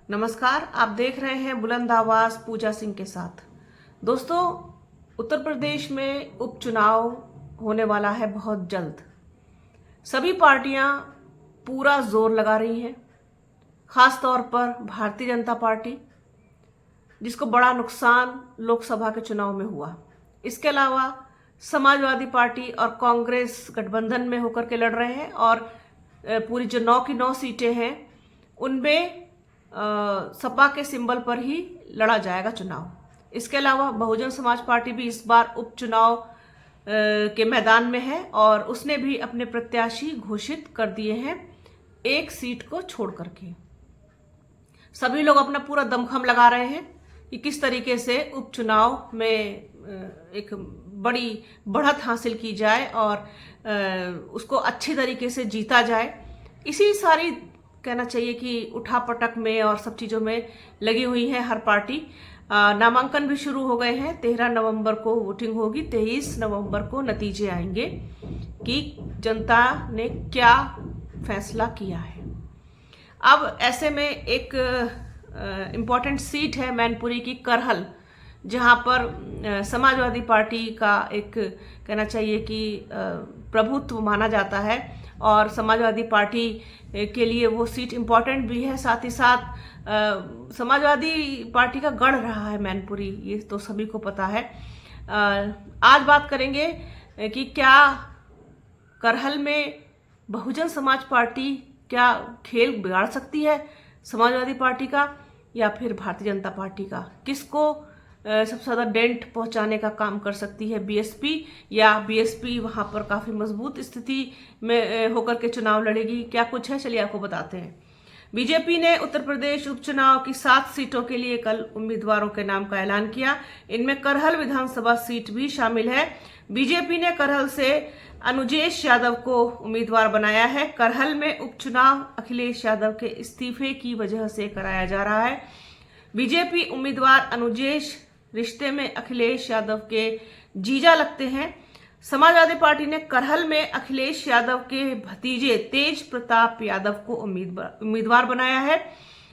नमस्कार, आप देख रहे हैं बुलंद आवाज पूजा सिंह के साथ। दोस्तों, उत्तर प्रदेश में उपचुनाव होने वाला है बहुत जल्द। सभी पार्टियां पूरा जोर लगा रही हैं, खास तौर पर भारतीय जनता पार्टी, जिसको बड़ा नुकसान लोकसभा के चुनाव में हुआ। इसके अलावा समाजवादी पार्टी और कांग्रेस गठबंधन में होकर के लड़ रहे हैं और पूरी जो 9 की 9 सीटें हैं उनमें सपा के सिंबल पर ही लड़ा जाएगा चुनाव। इसके अलावा बहुजन समाज पार्टी भी इस बार उपचुनाव के मैदान में है और उसने भी अपने प्रत्याशी घोषित कर दिए हैं, एक सीट को छोड़ करके। सभी लोग अपना पूरा दमखम लगा रहे हैं कि किस तरीके से उपचुनाव में एक बड़ी बढ़त हासिल की जाए और उसको अच्छी तरीके से जीता जाए। इसी सारी कहना चाहिए कि उठापटक में और सब चीज़ों में लगी हुई है हर पार्टी। नामांकन भी शुरू हो गए हैं। 13 नवंबर को वोटिंग होगी, 23 नवंबर को नतीजे आएंगे कि जनता ने क्या फैसला किया है। अब ऐसे में एक इम्पॉर्टेंट सीट है मैनपुरी की करहल, जहां पर समाजवादी पार्टी का एक कहना चाहिए कि प्रभुत्व माना जाता है और समाजवादी पार्टी के लिए वो सीट इम्पॉर्टेंट भी है। साथ ही साथ समाजवादी पार्टी का गढ़ रहा है मैनपुरी, ये तो सभी को पता है। आज बात करेंगे कि क्या करहल में बहुजन समाज पार्टी क्या खेल बिगाड़ सकती है समाजवादी पार्टी का या फिर भारतीय जनता पार्टी का। किसको सबसे ज़्यादा डेंट पहुंचाने का काम कर सकती है, बीएसपी, या बीएसपी वहां पर काफ़ी मजबूत स्थिति में होकर के चुनाव लड़ेगी। क्या कुछ है, चलिए आपको बताते हैं। बीजेपी ने उत्तर प्रदेश उपचुनाव की 7 सीटों के लिए कल उम्मीदवारों के नाम का ऐलान किया। इनमें करहल विधानसभा सीट भी शामिल है। बीजेपी ने करहल से अनुजेश यादव को उम्मीदवार बनाया है। करहल में उपचुनाव अखिलेश यादव के इस्तीफे की वजह से कराया जा रहा है। बीजेपी उम्मीदवार अनुजेश रिश्ते में अखिलेश यादव के जीजा लगते हैं। समाजवादी पार्टी ने करहल में अखिलेश यादव के भतीजे तेज प्रताप यादव को उम्मीदवार बनाया है।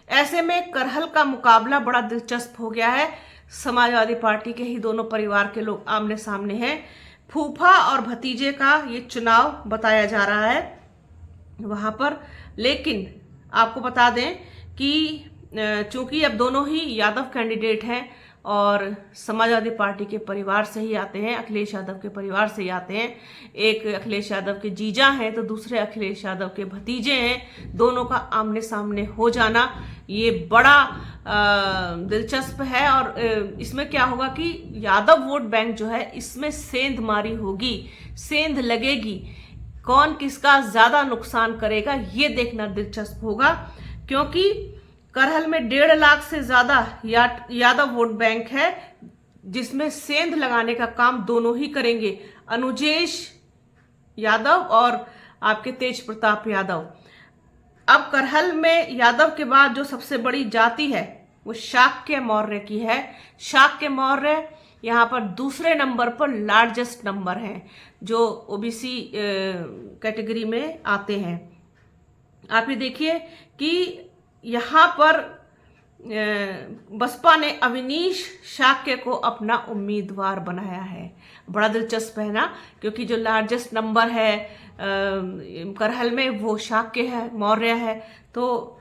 ऐसे में करहल का मुकाबला बड़ा दिलचस्प हो गया है। समाजवादी पार्टी के ही दोनों परिवार के लोग आमने सामने हैं। फूफा और भतीजे का ये चुनाव बताया जा रहा है वहां पर। लेकिन आपको बता दें कि चूंकि अब दोनों ही यादव कैंडिडेट हैं और समाजवादी पार्टी के परिवार से ही आते हैं, अखिलेश यादव के परिवार से ही आते हैं, एक अखिलेश यादव के जीजा हैं तो दूसरे अखिलेश यादव के भतीजे हैं, दोनों का आमने सामने हो जाना ये बड़ा दिलचस्प है। और इसमें क्या होगा कि यादव वोट बैंक जो है इसमें सेंधमारी होगी, सेंध लगेगी। कौन किसका ज्यादा नुकसान करेगा ये देखना दिलचस्प होगा, क्योंकि करहल में 1.5 लाख से ज्यादा यादव वोट बैंक है, जिसमें सेंध लगाने का काम दोनों ही करेंगे, अनुजेश यादव और आपके तेज प्रताप यादव। अब करहल में यादव के बाद जो सबसे बड़ी जाति है वो शाक्य मौर्य की है। शाक्य मौर्य यहाँ पर दूसरे नंबर पर लार्जेस्ट नंबर हैं, जो ओबीसी कैटेगरी में आते हैं। आप ये देखिए कि यहाँ पर बसपा ने अवनीश शाक्य को अपना उम्मीदवार बनाया है। बड़ा दिलचस्प है ना, क्योंकि जो लार्जेस्ट नंबर है करहल में वो शाक्य है, मौर्य है, तो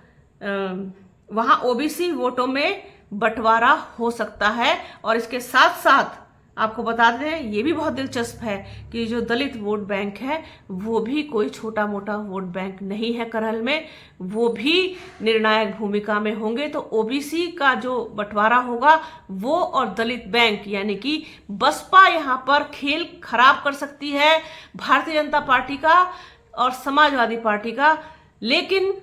वहाँ ओबीसी वोटों में बंटवारा हो सकता है। और इसके साथ साथ आपको बता दें, ये भी बहुत दिलचस्प है कि जो दलित वोट बैंक है वो भी कोई छोटा मोटा वोट बैंक नहीं है करहल में, वो भी निर्णायक भूमिका में होंगे। तो ओबीसी का जो बंटवारा होगा वो और दलित बैंक यानी कि बसपा यहाँ पर खेल खराब कर सकती है भारतीय जनता पार्टी का और समाजवादी पार्टी का। लेकिन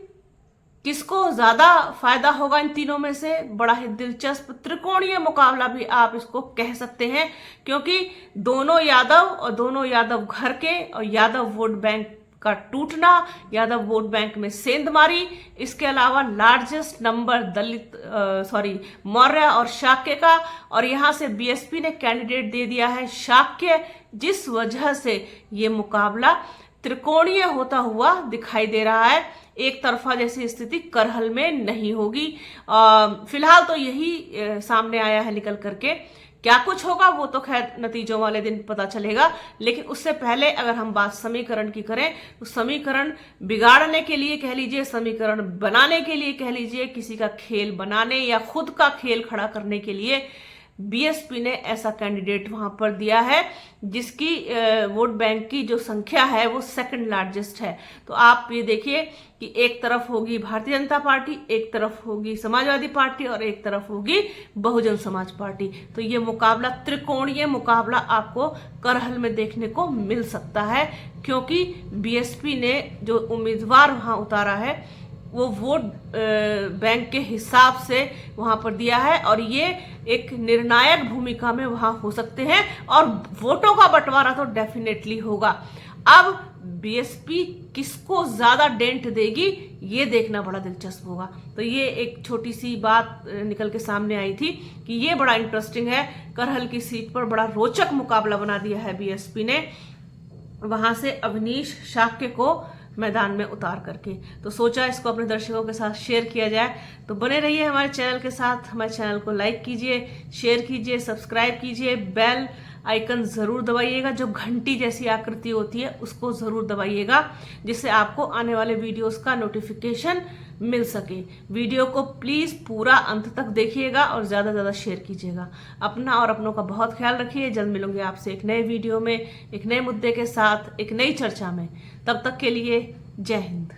किसको ज्यादा फायदा होगा इन तीनों में से, बड़ा ही दिलचस्प त्रिकोणीय मुकाबला भी आप इसको कह सकते हैं, क्योंकि दोनों यादव और दोनों यादव घर के और यादव वोट बैंक का टूटना, यादव वोट बैंक में सेंधमारी, इसके अलावा लार्जेस्ट नंबर मौर्य और शाक्य का, और यहां से बीएसपी ने कैंडिडेट दे दिया है शाक्य, जिस वजह से ये मुकाबला त्रिकोणीय होता हुआ दिखाई दे रहा है। एक तरफा जैसी स्थिति करहल में नहीं होगी। फिलहाल तो यही सामने आया है निकल करके। क्या कुछ होगा वो तो खैर नतीजों वाले दिन पता चलेगा, लेकिन उससे पहले अगर हम बात समीकरण की करें तो समीकरण बिगाड़ने के लिए कह लीजिए, समीकरण बनाने के लिए कह लीजिए, किसी का खेल बनाने या खुद का खेल खड़ा करने के लिए बीएसपी ने ऐसा कैंडिडेट वहां पर दिया है जिसकी वोट बैंक की जो संख्या है वो सेकंड लार्जेस्ट है। तो आप ये देखिए कि एक तरफ होगी भारतीय जनता पार्टी, एक तरफ होगी समाजवादी पार्टी और एक तरफ होगी बहुजन समाज पार्टी। तो ये मुकाबला, त्रिकोणीय मुकाबला आपको करहल में देखने को मिल सकता है, क्योंकि बीएसपी ने जो उम्मीदवार वहां उतारा है वो वोट बैंक के हिसाब से वहां पर दिया है और ये एक निर्णायक भूमिका में वहां हो सकते हैं और वोटों का बंटवारा तो डेफिनेटली होगा। अब बीएसपी किसको ज्यादा डेंट देगी ये देखना बड़ा दिलचस्प होगा। तो ये एक छोटी सी बात निकल के सामने आई थी कि ये बड़ा इंटरेस्टिंग है। करहल की सीट पर बड़ा रोचक मुकाबला बना दिया है बीएसपी ने, वहां से अवनीश शाक्य को मैदान में उतार करके। तो सोचा इसको अपने दर्शकों के साथ शेयर किया जाए। तो बने रहिए हमारे चैनल के साथ, हमारे चैनल को लाइक कीजिए, शेयर कीजिए, सब्सक्राइब कीजिए, बेल आइकन जरूर दबाइएगा, जो घंटी जैसी आकृति होती है उसको जरूर दबाइएगा, जिससे आपको आने वाले वीडियोस का नोटिफिकेशन मिल सके। वीडियो को प्लीज पूरा अंत तक देखिएगा और ज्यादा से ज्यादा शेयर कीजिएगा। अपना और अपनों का बहुत ख्याल रखिए। जल्द मिलूंगे आपसे एक नए वीडियो में, एक नए मुद्दे के साथ, एक नई चर्चा में। तब तक के लिए जय हिंद।